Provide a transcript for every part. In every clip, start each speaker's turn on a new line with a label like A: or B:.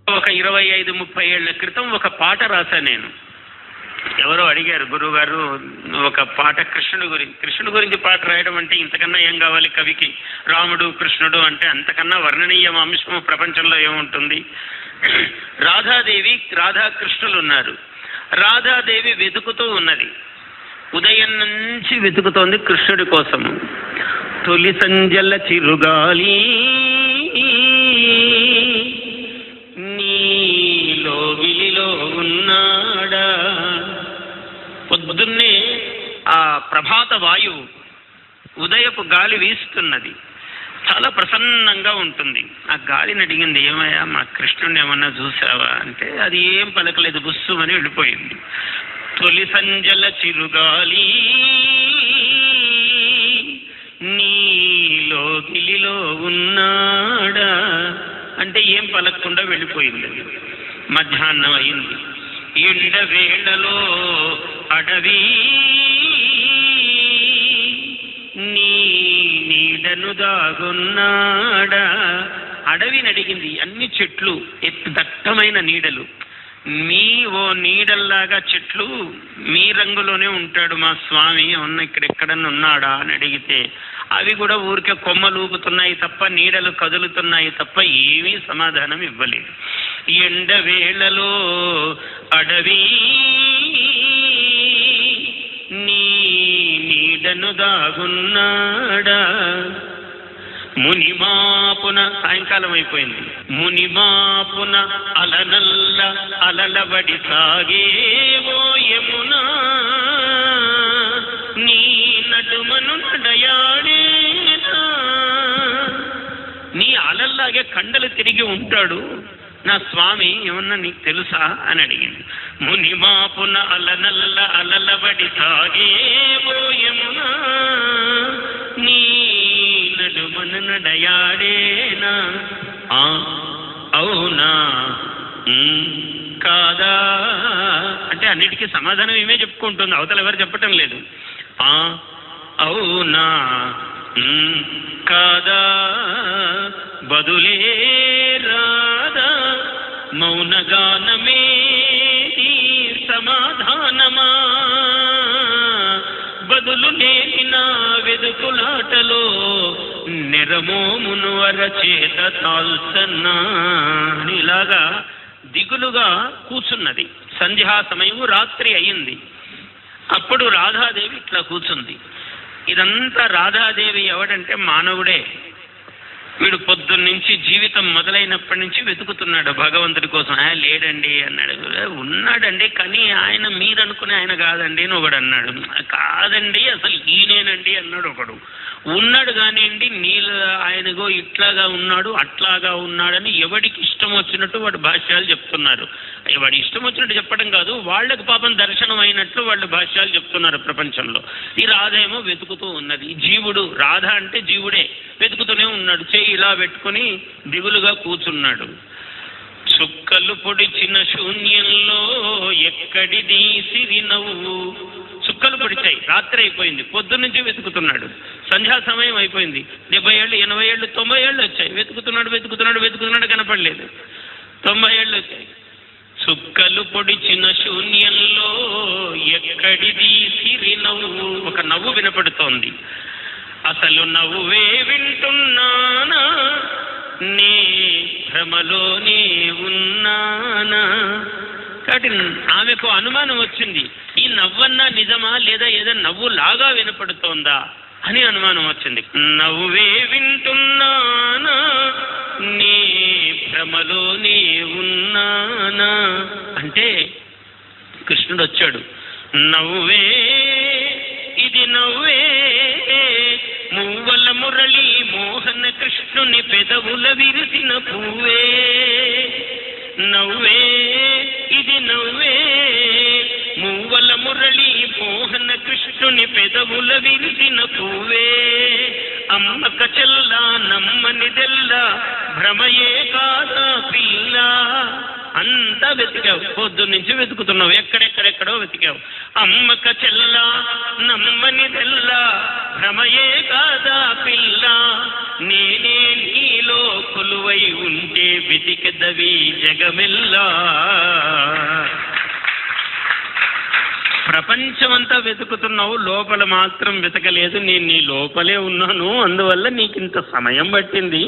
A: ఒక 25-30 ఏళ్ల క్రితం ఒక పాట రాశా నేను. ఎవరో అడిగారు, గురువు గారు ఒక పాట కృష్ణుడి గురించి పాట రాయడం అంటే ఇంతకన్నా ఏం కావాలి కవికి? రాముడు కృష్ణుడు అంటే అంతకన్నా వర్ణనీయం అంశం ప్రపంచంలో ఏముంటుంది? రాధాకృష్ణులు ఉన్నారు. రాధాదేవి వెతుకుతూ ఉన్నది, ఉదయం నుంచి వెతుకుతోంది కృష్ణుడి కోసము. తొలి సంజల చిరుగాలి నీలో విలిలో ఉన్నాడా. పొద్దున్నే ఆ ప్రభాత వాయువు, ఉదయపు గాలి వీస్తున్నది, చాలా ప్రసన్నంగా ఉంటుంది. ఆ గాలిని అడిగింది, ఏమయ్యా మా కృష్ణుడిని ఏమన్నా చూసావా అంటే అది ఏం పలకలేదు, బుస్సుమని వెళ్ళిపోయింది. తొలి సంజల చిరుగాలి నీలో గిలిలో ఉన్నాడా అంటే ఏం పలకకుండా వెళ్ళిపోయింది. మధ్యాహ్నం అయింది. ఎండ వేళలో అడవి నీ నీడను దాగున్నాడా. అడవిని అడిగింది. అన్ని చెట్లు, దట్టమైన నీడలు. ఓ నీడల్లాగా చెట్లు, మీ రంగులోనే ఉంటాడు మా స్వామి, ఎక్కడెక్కడన్నా ఉన్నాడా అని అడిగితే అవి కూడా ఊరికే కొమ్మలు ఊపుతున్నాయి తప్ప, నీడలు కదులుతున్నాయి తప్ప ఏమీ సమాధానం ఇవ్వలేదు. ఎండ వేళలో అడవి నీ నీడను దాగున్నాడా. మునిమాపున, సాయంకాలం అయిపోయింది, మునిమాపున అలనల్ల అలలబడి సాగేవో యమునా నీ నడుమను నడయాడేనా. నీ అలల్లాగే కండలు తిరిగి ఉంటాడు నా స్వామి, ఏమన్నా నీకు తెలుసా అని అడిగింది. మునిమాపున అలనల్ల అలలబడి సాగేవో యమునా నీ నడుమను నడయాడేనా. అవునా కాదా అంటే అన్నిటికీ సమాధానం ఏమే చెప్పుకుంటుంది, అవతల ఎవరు చెప్పటం లేదు. అవునా కాదా బదులే రాదా, మౌనగానమే సమాధానమా. బదులు లేని నా వెదుకులాటలో నెరమోమును అరచేత తాల్సన్నా. ఇలాగా దిగులుగా కూర్చున్నది. సంధ్యా సమయం, రాత్రి అయింది. అప్పుడు రాధాదేవి ఇట్లా కూర్చుంది. ఇదంతా రాధాదేవి ఎవడంటే మానవుడే. వీడు పొద్దున్నుంచి జీవితం మొదలైనప్పటి నుంచి వెతుకుతున్నాడు భగవంతుడి కోసం. లేడండి అన్నాడు. ఉన్నాడండి కానీ ఆయన మీరనుకునే ఆయన కాదండి అని ఒకడు అన్నాడు. కాదండి అసలు ఈయనేనండి అన్నాడు ఒకడు. ఉన్నాడు కానివ్వండి, ఆయనగో ఇట్లాగా ఉన్నాడు అట్లాగా ఉన్నాడని ఎవడికి ఇష్టం వచ్చినట్టు వాడు భాష్యాలు చెప్తున్నారు. వాడి ఇష్టం వచ్చినట్టు చెప్పడం కాదు, వాళ్ళకి పాపం దర్శనం అయినట్లు వాళ్ళు భాష్యాలు చెప్తున్నారు ప్రపంచంలో. ఈ రాధ ఏమో వెతుకుతూ ఉన్నది. జీవుడు, రాధ అంటే జీవుడే, వెతుకుతూనే ఉన్నాడు. చేయి ఇలా పెట్టుకుని దిగులుగా కూర్చున్నాడు. చుక్కలు పొడిచిన శూన్యంలో ఎక్కడిది సిరి నవ్వు. చుక్కలు పొడిచాయి, రాత్రి అయిపోయింది, పొద్దున్నుంచి వెతుకుతున్నాడు. సంధ్యా సమయం అయిపోయింది. 70 ఏళ్ళు 80 ఏళ్ళు 90 ఏళ్ళు వచ్చాయి. వెతుకుతున్నాడు కనపడలేదు. 90 ఏళ్ళు వచ్చాయి. చుక్కలు పొడిచిన శూన్యంలో ఎక్కడిది సిరి నవ్వు. ఒక నవ్వు వినపడుతోంది. అసలు నవ్వే వింటున్నానా, నే భ్రమలోనే ఉన్నానా. కాబట్టి ఆమెకు అనుమానం వచ్చింది, ఈ నవ్వన్నా నిజమా లేదా ఏదైనా నవ్వు లాగా వినపడుతోందా అని అనుమానం వచ్చింది. నవ్వే వింటున్నానా, నీ భ్రమలోనే ఉన్నానా అంటే కృష్ణుడు వచ్చాడు. నవ్వే ఇది నవ్వే, మువ్వల మురళి మోహన కృష్ణుని పెదవుల విరిసిన పువ్వే. నవ్వే ఇది నవ్వే, మువ్వల మురళి మోహన కృష్ణుని పెదవుల విరిసిన పువ్వే. అమ్మక చెల్ల నమ్మనిదెల్ల భ్రమయే కాదా పిల్ల. అంతా వెతికావు, పొద్దున్నుంచి వెతుకుతున్నావు, ఎక్కడెక్కడెక్కడో వెతికావు. అమ్మక చెల్ల నమ్మనిదెల్ల భ్రమయే కాదా పిల్ల. నేనే నీలో కొలువై ఉంటే వెతికెదవి జగమెల్లా. ప్రపంచమంతా వెతుకుతున్నావు, లోపల మాత్రం వెతకలేదు. నేను నీ లోపలే ఉన్నాను, అందువల్ల నీకు ఇంత సమయం పట్టింది,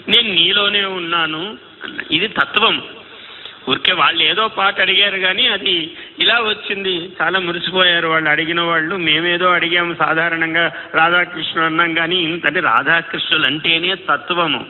A: నేను నీలోనే ఉన్నాను అన్న. ఇది తత్వం. ఊరికే వాళ్ళు ఏదో పాట అడిగారు కానీ అది ఇలా వచ్చింది. చాలా మురిసిపోయారు వాళ్ళు అడిగిన వాళ్ళు. మేమేదో అడిగాము సాధారణంగా రాధాకృష్ణులు అన్నాం కానీ ఇంతటి రాధాకృష్ణులు అంటేనే తత్వము.